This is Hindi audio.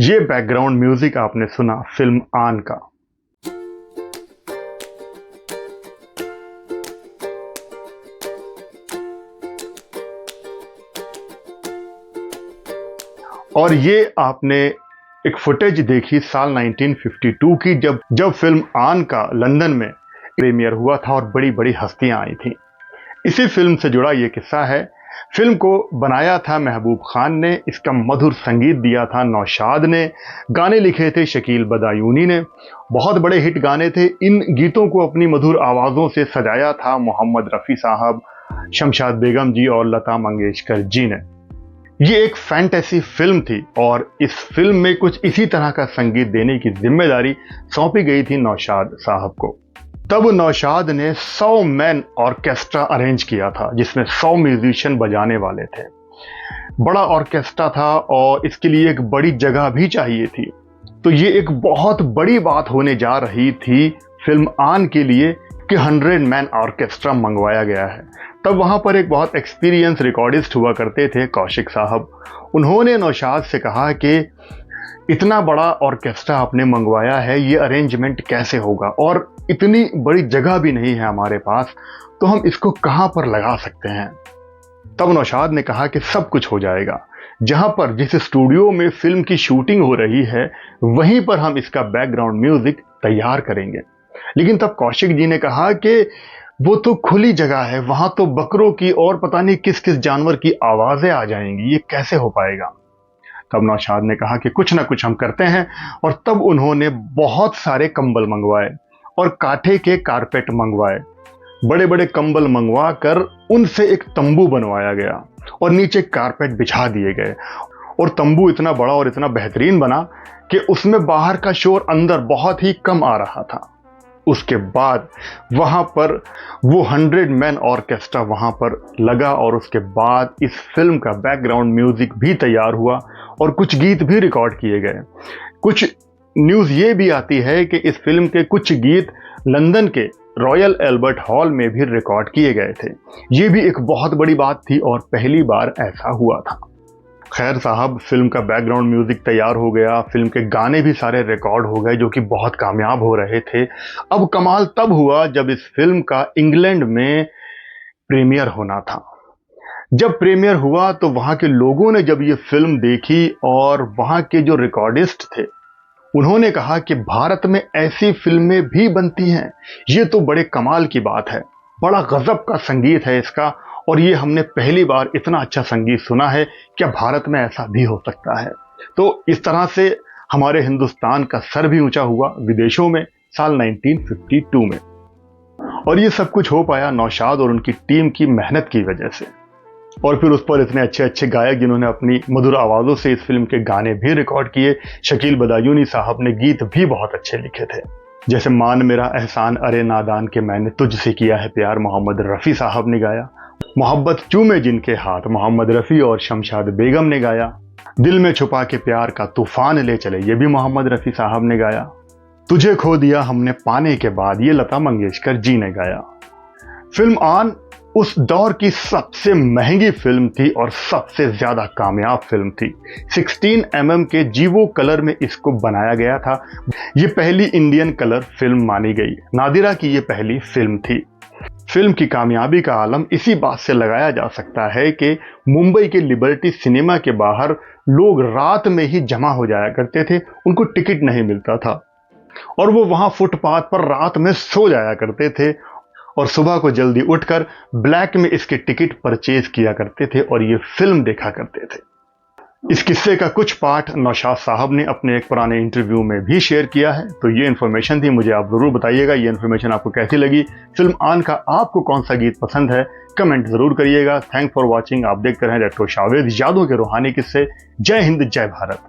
ये बैकग्राउंड म्यूजिक आपने सुना फिल्म आन का। और ये आपने एक फुटेज देखी साल 1952 की, जब फिल्म आन का लंदन में प्रीमियर हुआ था और बड़ी बड़ी हस्तियां आई थी। इसी फिल्म से जुड़ा ये किस्सा है। फिल्म को बनाया था महबूब खान ने, इसका मधुर संगीत दिया था नौशाद ने, गाने लिखे थे शकील बदायूनी ने। बहुत बड़े हिट गाने थे। इन गीतों को अपनी मधुर आवाज़ों से सजाया था मोहम्मद रफ़ी साहब, शमशाद बेगम जी और लता मंगेशकर जी ने। ये एक फैंटेसी फिल्म थी और इस फिल्म में कुछ इसी तरह का संगीत देने की जिम्मेदारी सौंपी गई थी नौशाद साहब को। तब नौशाद ने 100 मैन ऑर्केस्ट्रा अरेंज किया था, जिसमें 100 म्यूजिशियन बजाने वाले थे। बड़ा ऑर्केस्ट्रा था और इसके लिए एक बड़ी जगह भी चाहिए थी। तो ये एक बहुत बड़ी बात होने जा रही थी फिल्म आन के लिए कि 100 मैन ऑर्केस्ट्रा मंगवाया गया है। तब वहाँ पर एक बहुत एक्सपीरियंस रिकॉर्डिस्ट हुआ करते थे, कौशिक साहब। उन्होंने नौशाद से कहा कि इतना बड़ा ऑर्केस्ट्रा आपने मंगवाया है, ये अरेंजमेंट कैसे होगा, और इतनी बड़ी जगह भी नहीं है हमारे पास, तो हम इसको कहाँ पर लगा सकते हैं। तब नौशाद ने कहा कि सब कुछ हो जाएगा, जहाँ पर जिस स्टूडियो में फिल्म की शूटिंग हो रही है वहीं पर हम इसका बैकग्राउंड म्यूजिक तैयार करेंगे। लेकिन तब कौशिक जी ने कहा कि वो तो खुली जगह है, वहां तो बकरों की और पता नहीं किस किस जानवर की आवाजें आ जाएंगी, ये कैसे हो पाएगा। तब नौशाद ने कहा कि कुछ ना कुछ हम करते हैं, और तब उन्होंने बहुत सारे कंबल मंगवाए और काठे के कारपेट मंगवाए। बड़े बड़े कंबल मंगवा कर उनसे एक तंबू बनवाया गया और नीचे कारपेट बिछा दिए गए, और तंबू इतना बड़ा और इतना बेहतरीन बना कि उसमें बाहर का शोर अंदर बहुत ही कम आ रहा था। उसके बाद वहां पर वो 100 मैन ऑर्केस्ट्रा वहां पर लगा, और उसके बाद इस फिल्म का बैकग्राउंड म्यूजिक भी तैयार हुआ और कुछ गीत भी रिकॉर्ड किए गए। कुछ न्यूज़ ये भी आती है कि इस फिल्म के कुछ गीत लंदन के रॉयल एल्बर्ट हॉल में भी रिकॉर्ड किए गए थे। ये भी एक बहुत बड़ी बात थी और पहली बार ऐसा हुआ था। खैर साहब, फिल्म का बैकग्राउंड म्यूजिक तैयार हो गया, फिल्म के गाने भी सारे रिकॉर्ड हो गए जो कि बहुत कामयाब हो रहे थे। अब कमाल तब हुआ जब इस फिल्म का इंग्लैंड में प्रीमियर होना था। जब प्रीमियर हुआ तो वहाँ के लोगों ने जब ये फिल्म देखी और वहाँ के जो रिकॉर्डिस्ट थे उन्होंने कहा कि भारत में ऐसी फिल्में भी बनती हैं, ये तो बड़े कमाल की बात है, बड़ा गजब का संगीत है इसका, और ये हमने पहली बार इतना अच्छा संगीत सुना है, क्या भारत में ऐसा भी हो सकता है। तो इस तरह से हमारे हिंदुस्तान का सर भी ऊंचा हुआ विदेशों में साल 1952 में। और ये सब कुछ हो पाया नौशाद और उनकी टीम की मेहनत की वजह से। और फिर उस पर इतने अच्छे अच्छे गायक जिन्होंने अपनी मधुर आवाज़ों से इस फिल्म के गाने भी रिकॉर्ड किए। शकील बदायूनी साहब ने गीत भी बहुत अच्छे लिखे थे, जैसे मान मेरा एहसान अरे नादान के मैंने तुझसे किया है प्यार, मोहम्मद रफ़ी साहब ने गाया। मोहब्बत चूमे जिनके हाथ, मोहम्मद रफ़ी और शमशाद बेगम ने गाया। दिल में छुपा के प्यार का तूफान ले चले, ये भी मोहम्मद रफ़ी साहब ने गाया। तुझे खो दिया हमने पाने के बाद, ये लता मंगेशकर जी ने गाया। फिल्म आन उस दौर की सबसे महंगी फिल्म थी और सबसे ज्यादा कामयाब फिल्म थी। 16 mm के जीवो कलर में इसको बनाया गया था। ये पहली इंडियन कलर फिल्म मानी गई। नादिरा की ये पहली फिल्म थी। फिल्म की कामयाबी का आलम इसी बात से लगाया जा सकता है कि मुंबई के लिबर्टी सिनेमा के बाहर लोग रात में ही जमा हो जाया करते थे, उनको टिकट नहीं मिलता था और वो वहां फुटपाथ पर रात में सो जाया करते थे और सुबह को जल्दी उठकर ब्लैक में इसके टिकट परचेज किया करते थे और ये फिल्म देखा करते थे। इस किस्से का कुछ पार्ट नौशाद साहब ने अपने एक पुराने इंटरव्यू में भी शेयर किया है। तो ये इन्फॉर्मेशन थी, मुझे आप जरूर बताइएगा ये इन्फॉर्मेशन आपको कैसी लगी। फिल्म आन का आपको कौन सा गीत पसंद है, कमेंट जरूर करिएगा। Thanks for watching. आप देखते रहें रेट्रो शावेद, यादों के रूहानी किस्से। जय हिंद, जय भारत।